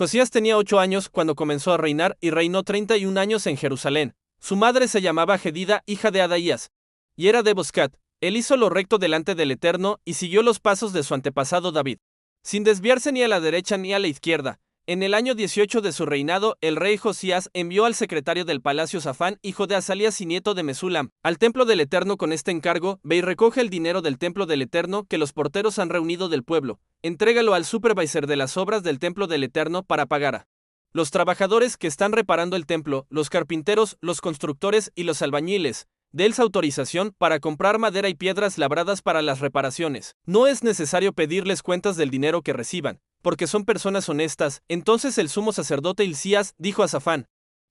Josías tenía 8 años cuando comenzó a reinar y reinó 31 años en Jerusalén. Su madre se llamaba Jedida, hija de Adaías, y era de Boscat. Él hizo lo recto delante del Eterno y siguió los pasos de su antepasado David, sin desviarse ni a la derecha ni a la izquierda. En el año 18 de su reinado, el rey Josías envió al secretario del palacio Safán, hijo de Asalías y nieto de Mesulam, al templo del Eterno con este encargo: ve y recoge el dinero del templo del Eterno que los porteros han reunido del pueblo. Entrégalo al supervisor de las obras del templo del Eterno para pagar a los trabajadores que están reparando el templo, los carpinteros, los constructores y los albañiles. Déles autorización para comprar madera y piedras labradas para las reparaciones. No es necesario pedirles cuentas del dinero que reciban, porque son personas honestas. Entonces el sumo sacerdote Hilcías dijo a Safán,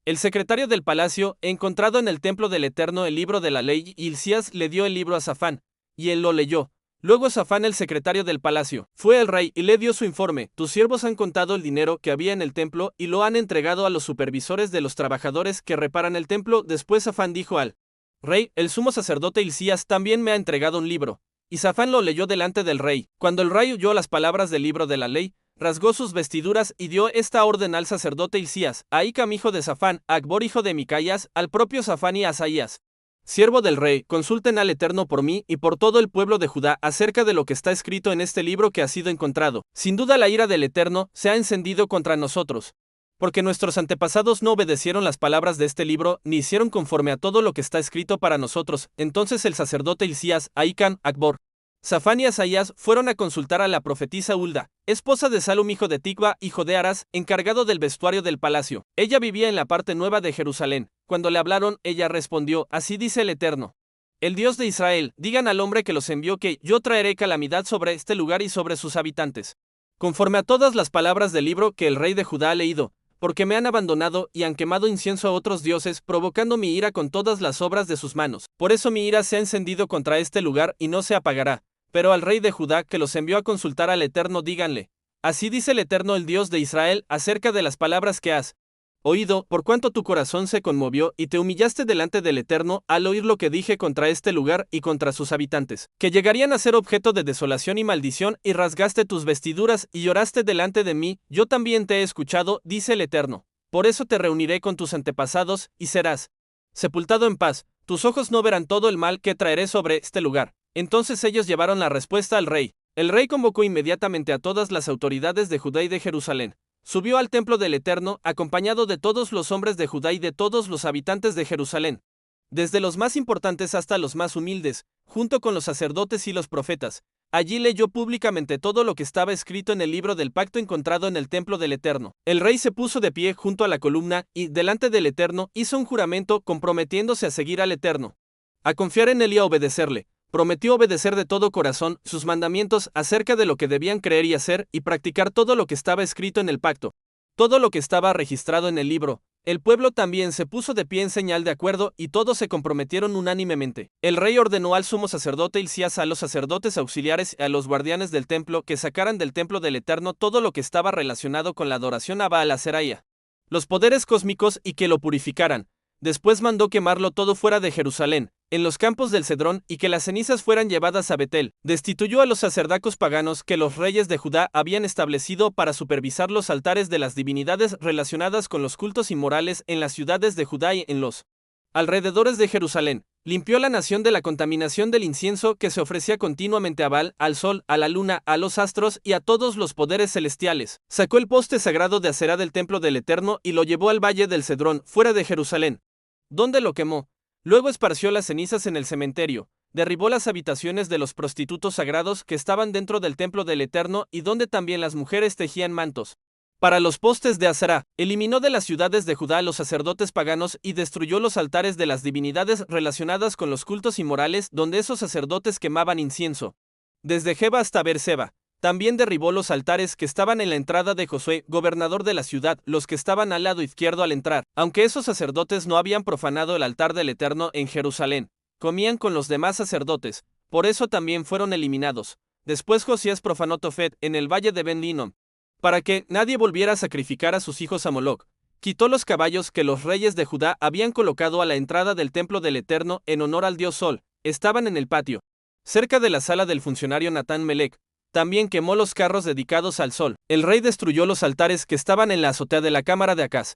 el secretario del palacio: he encontrado en el templo del Eterno el libro de la ley. Y Hilcías le dio el libro a Safán, y él lo leyó. Luego Safán, el secretario del palacio, fue al rey y le dio su informe: tus siervos han contado el dinero que había en el templo y lo han entregado a los supervisores de los trabajadores que reparan el templo. Después Safán dijo al rey: el sumo sacerdote Hilcías también me ha entregado un libro. Y Safán lo leyó delante del rey. Cuando el rey oyó las palabras del libro de la ley, rasgó sus vestiduras y dio esta orden al sacerdote Hilcías, a Ahicam hijo de Safán, a Acbor hijo de Micaías, al propio Safán y a Asaías, siervo del rey: consulten al Eterno por mí y por todo el pueblo de Judá acerca de lo que está escrito en este libro que ha sido encontrado. Sin duda la ira del Eterno se ha encendido contra nosotros, porque nuestros antepasados no obedecieron las palabras de este libro, ni hicieron conforme a todo lo que está escrito para nosotros. Entonces el sacerdote Hilcías, Ahicam, Acbor, Safán y Asaías fueron a consultar a la profetisa Hulda, esposa de Salum hijo de Tikva, hijo de Aras, encargado del vestuario del palacio. Ella vivía en la parte nueva de Jerusalén. Cuando le hablaron, ella respondió: así dice el Eterno, el Dios de Israel: digan al hombre que los envió que yo traeré calamidad sobre este lugar y sobre sus habitantes, conforme a todas las palabras del libro que el rey de Judá ha leído, porque me han abandonado y han quemado incienso a otros dioses, provocando mi ira con todas las obras de sus manos. Por eso mi ira se ha encendido contra este lugar y no se apagará. Pero al rey de Judá, que los envió a consultar al Eterno, díganle: así dice el Eterno, el Dios de Israel, acerca de las palabras que has oído, por cuanto tu corazón se conmovió y te humillaste delante del Eterno al oír lo que dije contra este lugar y contra sus habitantes, que llegarían a ser objeto de desolación y maldición, y rasgaste tus vestiduras y lloraste delante de mí. Yo también te he escuchado, dice el Eterno. Por eso te reuniré con tus antepasados y serás sepultado en paz. Tus ojos no verán todo el mal que traeré sobre este lugar. Entonces ellos llevaron la respuesta al rey. El rey convocó inmediatamente a todas las autoridades de Judá y de Jerusalén. Subió al templo del Eterno, acompañado de todos los hombres de Judá y de todos los habitantes de Jerusalén, desde los más importantes hasta los más humildes, junto con los sacerdotes y los profetas. Allí leyó públicamente todo lo que estaba escrito en el libro del pacto encontrado en el templo del Eterno. El rey se puso de pie junto a la columna y, delante del Eterno, hizo un juramento comprometiéndose a seguir al Eterno, a confiar en él y a obedecerle. Prometió obedecer de todo corazón sus mandamientos acerca de lo que debían creer y hacer, y practicar todo lo que estaba escrito en el pacto, todo lo que estaba registrado en el libro. El pueblo también se puso de pie en señal de acuerdo, y todos se comprometieron unánimemente. El rey ordenó al sumo sacerdote Hilcías, a los sacerdotes auxiliares y a los guardianes del templo que sacaran del templo del Eterno todo lo que estaba relacionado con la adoración a Baal Azeraya, los poderes cósmicos, y que lo purificaran. Después mandó quemarlo todo fuera de Jerusalén, en los campos del Cedrón, y que las cenizas fueran llevadas a Betel. Destituyó a los sacerdacos paganos que los reyes de Judá habían establecido para supervisar los altares de las divinidades relacionadas con los cultos inmorales en las ciudades de Judá y en los alrededores de Jerusalén. Limpió la nación de la contaminación del incienso que se ofrecía continuamente a Baal, al sol, a la luna, a los astros y a todos los poderes celestiales. Sacó el poste sagrado de Aserá del templo del Eterno y lo llevó al valle del Cedrón, fuera de Jerusalén, donde lo quemó. Luego esparció las cenizas en el cementerio, derribó las habitaciones de los prostitutos sagrados que estaban dentro del templo del Eterno y donde también las mujeres tejían mantos para los postes de Aserá. Eliminó de las ciudades de Judá a los sacerdotes paganos y destruyó los altares de las divinidades relacionadas con los cultos inmorales donde esos sacerdotes quemaban incienso, desde Geba hasta Beerseba. También derribó los altares que estaban en la entrada de Josué, gobernador de la ciudad, los que estaban al lado izquierdo al entrar. Aunque esos sacerdotes no habían profanado el altar del Eterno en Jerusalén, comían con los demás sacerdotes, por eso también fueron eliminados. Después Josías profanó Tofet en el valle de Ben-Hinnom, para que nadie volviera a sacrificar a sus hijos a Moloc. Quitó los caballos que los reyes de Judá habían colocado a la entrada del templo del Eterno en honor al dios Sol. Estaban en el patio, cerca de la sala del funcionario Natán Melec. También quemó los carros dedicados al sol. El rey destruyó los altares que estaban en la azotea de la cámara de Acaz,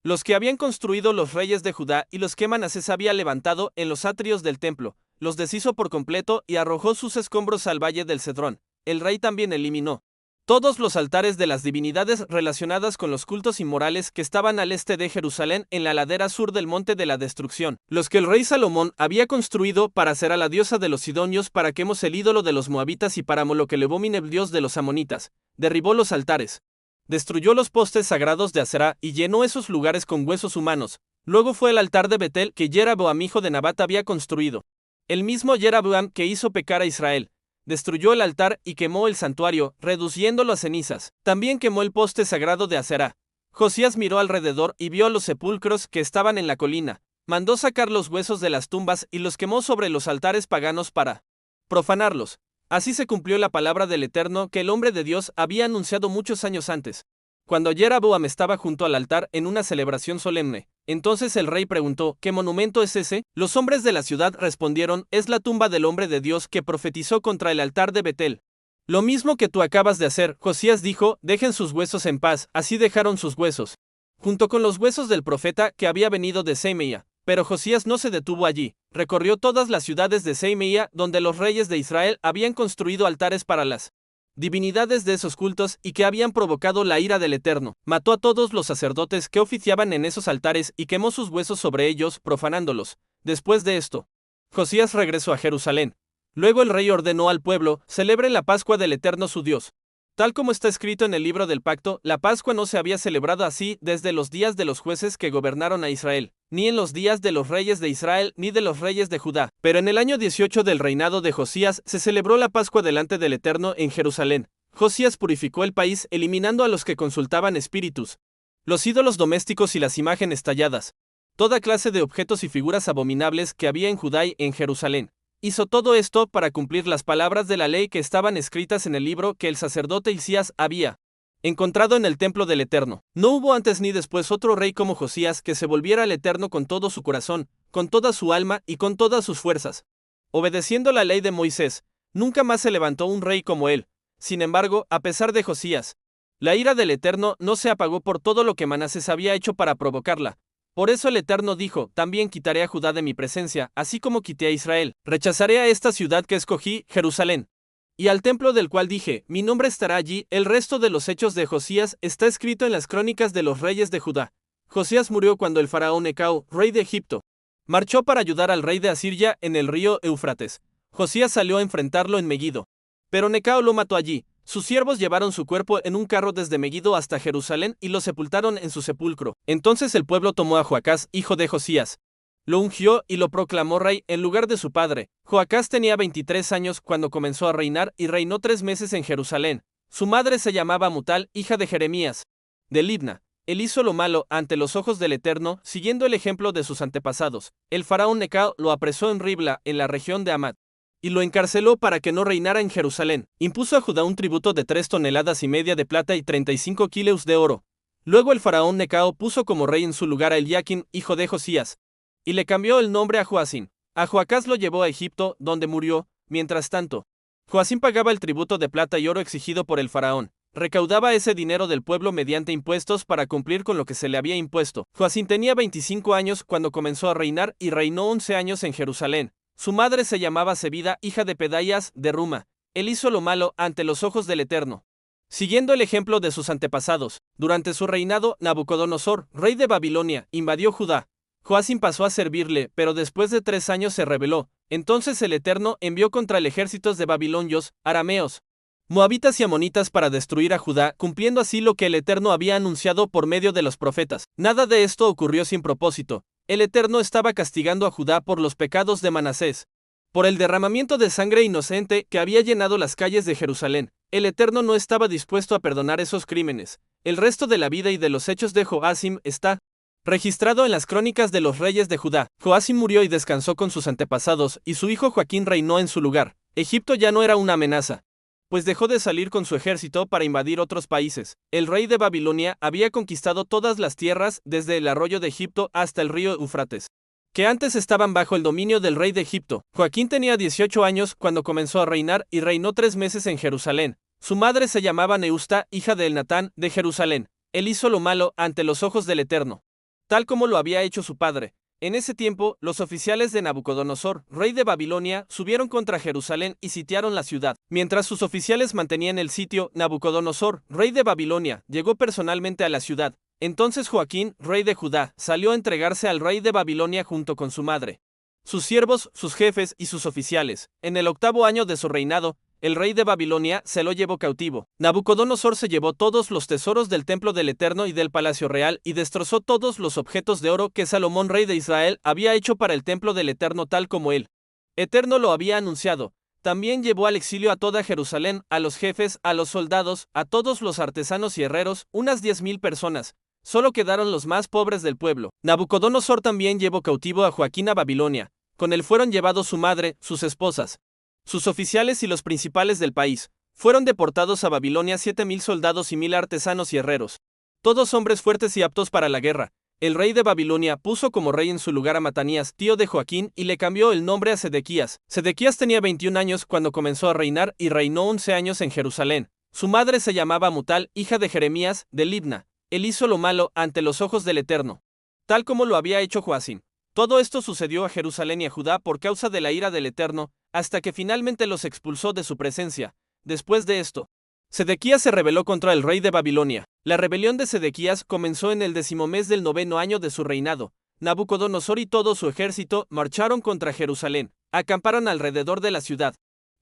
los que habían construido los reyes de Judá y los que Manasés había levantado en los atrios del templo. Los deshizo por completo y arrojó sus escombros al valle del Cedrón. El rey también eliminó todos los altares de las divinidades relacionadas con los cultos inmorales que estaban al este de Jerusalén en la ladera sur del monte de la destrucción, los que el rey Salomón había construido para hacer a la diosa de los sidonios, para Quemos el ídolo de los moabitas y para Moloc el el dios de los amonitas. Derribó los altares, destruyó los postes sagrados de Aserá y llenó esos lugares con huesos humanos. Luego fue el altar de Betel que Jeroboam hijo de Nabat había construido, el mismo Jeroboam que hizo pecar a Israel. Destruyó el altar y quemó el santuario, reduciéndolo a cenizas. También quemó el poste sagrado de Aserá. Josías miró alrededor y vio los sepulcros que estaban en la colina. Mandó sacar los huesos de las tumbas y los quemó sobre los altares paganos para profanarlos. Así se cumplió la palabra del Eterno que el hombre de Dios había anunciado muchos años antes. Cuando Jeroboam estaba junto al altar en una celebración solemne, entonces el rey preguntó: ¿qué monumento es ese? Los hombres de la ciudad respondieron: es la tumba del hombre de Dios que profetizó contra el altar de Betel. Lo mismo que tú acabas de hacer. Josías dijo: dejen sus huesos en paz. Así dejaron sus huesos, junto con los huesos del profeta que había venido de Semeía. Pero Josías no se detuvo allí. Recorrió todas las ciudades de Semeía donde los reyes de Israel habían construido altares para las divinidades de esos cultos y que habían provocado la ira del Eterno. Mató a todos los sacerdotes que oficiaban en esos altares y quemó sus huesos sobre ellos, profanándolos. Después de esto, Josías regresó a Jerusalén. Luego el rey ordenó al pueblo: celebren la Pascua del Eterno su Dios. Tal como está escrito en el libro del pacto, la Pascua no se había celebrado así desde los días de los jueces que gobernaron a Israel, ni en los días de los reyes de Israel, ni de los reyes de Judá. Pero en el año 18 del reinado de Josías se celebró la Pascua delante del Eterno en Jerusalén. Josías purificó el país eliminando a los que consultaban espíritus, los ídolos domésticos y las imágenes talladas, toda clase de objetos y figuras abominables que había en Judá y en Jerusalén. Hizo todo esto para cumplir las palabras de la ley que estaban escritas en el libro que el sacerdote Hilcías había encontrado en el templo del Eterno. No hubo antes ni después otro rey como Josías que se volviera al Eterno con todo su corazón, con toda su alma y con todas sus fuerzas, obedeciendo la ley de Moisés. Nunca más se levantó un rey como él. Sin embargo, a pesar de Josías, la ira del Eterno no se apagó por todo lo que Manasés había hecho para provocarla. Por eso el Eterno dijo: también quitaré a Judá de mi presencia, así como quité a Israel. Rechazaré a esta ciudad que escogí, Jerusalén, y al templo del cual dije: mi nombre estará allí. El resto de los hechos de Josías está escrito en las crónicas de los reyes de Judá. Josías murió cuando el faraón Necao, rey de Egipto, marchó para ayudar al rey de Asiria en el río Éufrates. Josías salió a enfrentarlo en Megido, pero Necao lo mató allí. Sus siervos llevaron su cuerpo en un carro desde Megido hasta Jerusalén y lo sepultaron en su sepulcro. Entonces el pueblo tomó a Joacás, hijo de Josías, lo ungió y lo proclamó rey en lugar de su padre. Joacás tenía 23 años cuando comenzó a reinar y reinó 3 meses en Jerusalén. Su madre se llamaba Mutal, hija de Jeremías, de Libna. Él hizo lo malo ante los ojos del Eterno, siguiendo el ejemplo de sus antepasados. El faraón Necao lo apresó en Ribla, en la región de Hamat, y lo encarceló para que no reinara en Jerusalén. Impuso a Judá un tributo de 3,5 toneladas de plata y 35 kilos de oro. Luego el faraón Necao puso como rey en su lugar a Eliaquim, hijo de Josías, y le cambió el nombre a Joacim. A Joacás lo llevó a Egipto, donde murió. Mientras tanto, Joacim pagaba el tributo de plata y oro exigido por el faraón. Recaudaba ese dinero del pueblo mediante impuestos para cumplir con lo que se le había impuesto. Joacim tenía 25 años cuando comenzó a reinar y reinó 11 años en Jerusalén. Su madre se llamaba Zebida, hija de Pedaías, de Ruma. Él hizo lo malo ante los ojos del Eterno, siguiendo el ejemplo de sus antepasados. Durante su reinado, Nabucodonosor, rey de Babilonia, invadió Judá. Joacim pasó a servirle, pero después de 3 años se rebeló. Entonces el Eterno envió contra el ejército de babilonios, arameos, moabitas y amonitas para destruir a Judá, cumpliendo así lo que el Eterno había anunciado por medio de los profetas. Nada de esto ocurrió sin propósito. El Eterno estaba castigando a Judá por los pecados de Manasés, por el derramamiento de sangre inocente que había llenado las calles de Jerusalén. El Eterno no estaba dispuesto a perdonar esos crímenes. El resto de la vida y de los hechos de Joacim está registrado en las crónicas de los reyes de Judá. Joacim murió y descansó con sus antepasados, y su hijo Joaquín reinó en su lugar. Egipto ya no era una amenaza, pues dejó de salir con su ejército para invadir otros países. El rey de Babilonia había conquistado todas las tierras desde el arroyo de Egipto hasta el río Éufrates. que antes estaban bajo el dominio del rey de Egipto. Joaquín tenía 18 años cuando comenzó a reinar y reinó 3 meses en Jerusalén. Su madre se llamaba Neusta, hija de Elnatán, de Jerusalén. Él hizo lo malo ante los ojos del Eterno, tal como lo había hecho su padre. En ese tiempo, los oficiales de Nabucodonosor, rey de Babilonia, subieron contra Jerusalén y sitiaron la ciudad. Mientras sus oficiales mantenían el sitio, Nabucodonosor, rey de Babilonia, llegó personalmente a la ciudad. Entonces Joaquín, rey de Judá, salió a entregarse al rey de Babilonia junto con su madre, sus siervos, sus jefes y sus oficiales. En el 8º año de su reinado, el rey de Babilonia se lo llevó cautivo. Nabucodonosor se llevó todos los tesoros del templo del Eterno y del palacio real y destrozó todos los objetos de oro que Salomón, rey de Israel, había hecho para el templo del Eterno tal como él, Eterno, lo había anunciado. También llevó al exilio a toda Jerusalén, a los jefes, a los soldados, a todos los artesanos y herreros, unas 10,000 personas. Solo quedaron los más pobres del pueblo. Nabucodonosor también llevó cautivo a Joaquín a Babilonia. Con él fueron llevados su madre, sus esposas, sus oficiales y los principales del país. Fueron deportados a Babilonia 7,000 soldados y 1,000 artesanos y herreros, todos hombres fuertes y aptos para la guerra. El rey de Babilonia puso como rey en su lugar a Matanías, tío de Joaquín, y le cambió el nombre a Sedequías. Sedequías tenía 21 años cuando comenzó a reinar y reinó 11 años en Jerusalén. Su madre se llamaba Mutal, hija de Jeremías, de Libna. Él hizo lo malo ante los ojos del Eterno, tal como lo había hecho Joacim. Todo esto sucedió a Jerusalén y a Judá por causa de la ira del Eterno, hasta que finalmente los expulsó de su presencia. Después de esto, Sedequías se rebeló contra el rey de Babilonia. La rebelión de Sedequías comenzó en el 10º mes del 9º año de su reinado. Nabucodonosor y todo su ejército marcharon contra Jerusalén, acamparon alrededor de la ciudad,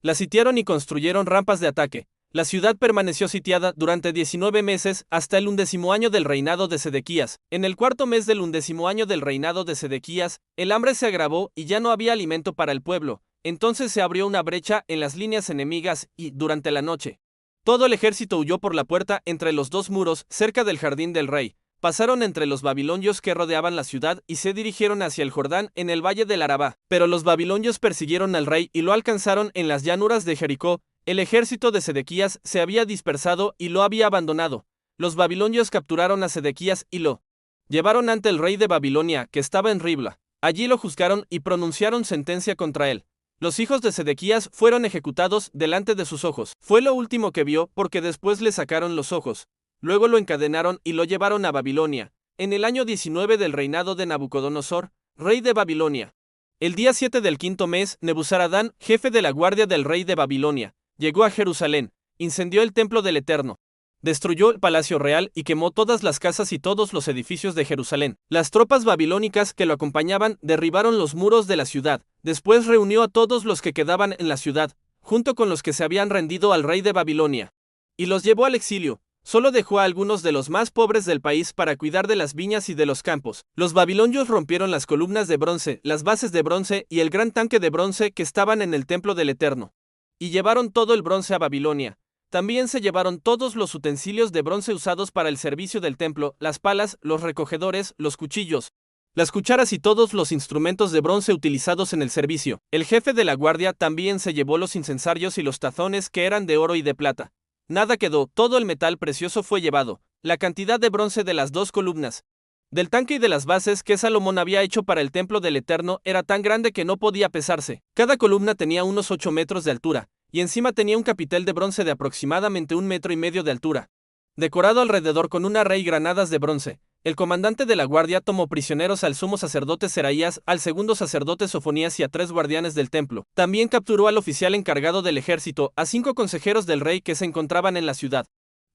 la sitiaron y construyeron rampas de ataque. La ciudad permaneció sitiada durante 19 meses hasta el 11º año del reinado de Sedequías. En el 4º mes del 11º año del reinado de Sedequías, el hambre se agravó y ya no había alimento para el pueblo. Entonces se abrió una brecha en las líneas enemigas y, durante la noche, todo el ejército huyó por la puerta entre los dos muros, cerca del jardín del rey. Pasaron entre los babilonios que rodeaban la ciudad y se dirigieron hacia el Jordán en el valle del Arabá. Pero los babilonios persiguieron al rey y lo alcanzaron en las llanuras de Jericó. El ejército de Sedequías se había dispersado y lo había abandonado. Los babilonios capturaron a Sedequías y lo llevaron ante el rey de Babilonia, que estaba en Ribla. Allí lo juzgaron y pronunciaron sentencia contra él. Los hijos de Sedequías fueron ejecutados delante de sus ojos. Fue lo último que vio porque después le sacaron los ojos. Luego lo encadenaron y lo llevaron a Babilonia, en el año 19 del reinado de Nabucodonosor, rey de Babilonia. El día 7 del 5º mes, Nebuzaradán, jefe de la guardia del rey de Babilonia, llegó a Jerusalén, incendió el templo del Eterno, destruyó el palacio real y quemó todas las casas y todos los edificios de Jerusalén. Las tropas babilónicas que lo acompañaban derribaron los muros de la ciudad. Después reunió a todos los que quedaban en la ciudad, junto con los que se habían rendido al rey de Babilonia, y los llevó al exilio. Solo dejó a algunos de los más pobres del país para cuidar de las viñas y de los campos. Los babilonios rompieron las columnas de bronce, las bases de bronce y el gran tanque de bronce que estaban en el templo del Eterno, y llevaron todo el bronce a Babilonia. También se llevaron todos los utensilios de bronce usados para el servicio del templo, las palas, los recogedores, los cuchillos, las cucharas y todos los instrumentos de bronce utilizados en el servicio. El jefe de la guardia también se llevó los incensarios y los tazones que eran de oro y de plata. Nada quedó, todo el metal precioso fue llevado. La cantidad de bronce de las 2 columnas, del tanque y de las bases que Salomón había hecho para el templo del Eterno era tan grande que no podía pesarse. Cada columna tenía unos 8 metros de altura, y encima tenía un capitel de bronce de aproximadamente 1,5 metros de altura, decorado alrededor con una array y granadas de bronce. El comandante de la guardia tomó prisioneros al sumo sacerdote Seraías, al segundo sacerdote Sofonías y a 3 guardianes del templo. También capturó al oficial encargado del ejército, a 5 consejeros del rey que se encontraban en la ciudad,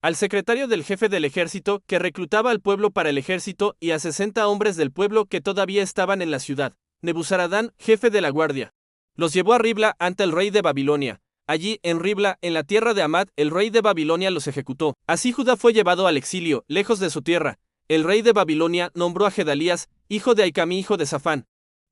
al secretario del jefe del ejército que reclutaba al pueblo para el ejército y a 60 hombres del pueblo que todavía estaban en la ciudad. Nebuzaradán, jefe de la guardia, los llevó a Ribla ante el rey de Babilonia. Allí, en Ribla, en la tierra de Amad, el rey de Babilonia los ejecutó. Así Judá fue llevado al exilio, lejos de su tierra. El rey de Babilonia nombró a Gedalías, hijo de Aicamí, hijo de Safán,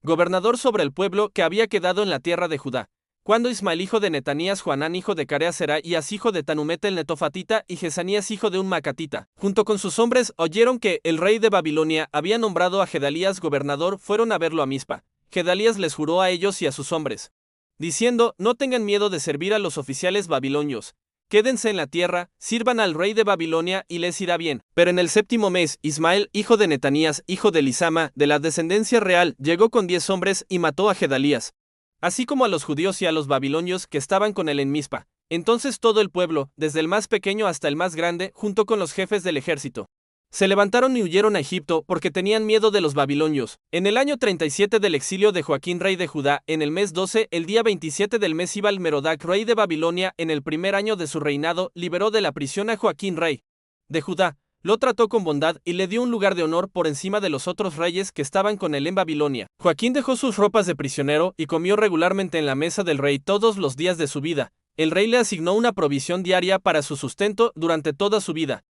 gobernador sobre el pueblo que había quedado en la tierra de Judá. Cuando Ismael, hijo de Netanías, Joanán, hijo de Carea, Seraías, hijo de Tanumete el netofatita, y Jesanías, hijo de un macatita, junto con sus hombres, oyeron que el rey de Babilonia había nombrado a Gedalías gobernador, fueron a verlo a Mizpa. Gedalías les juró a ellos y a sus hombres, diciendo: no tengan miedo de servir a los oficiales babilonios, quédense en la tierra, sirvan al rey de Babilonia y les irá bien. Pero en el séptimo mes, Ismael, hijo de Netanías, hijo de Lisama, de la descendencia real, llegó con 10 hombres y mató a Gedalías, así como a los judíos y a los babilonios que estaban con él en Mizpa. Entonces todo el pueblo, desde el más pequeño hasta el más grande, junto con los jefes del ejército, se levantaron y huyeron a Egipto porque tenían miedo de los babilonios. En el año 37 del exilio de Joaquín rey de Judá, en el mes 12, el día 27 del mes Ibal-Merodac rey de Babilonia, en el primer año de su reinado, liberó de la prisión a Joaquín rey de Judá. Lo trató con bondad y le dio un lugar de honor por encima de los otros reyes que estaban con él en Babilonia. Joaquín dejó sus ropas de prisionero y comió regularmente en la mesa del rey todos los días de su vida. El rey le asignó una provisión diaria para su sustento durante toda su vida.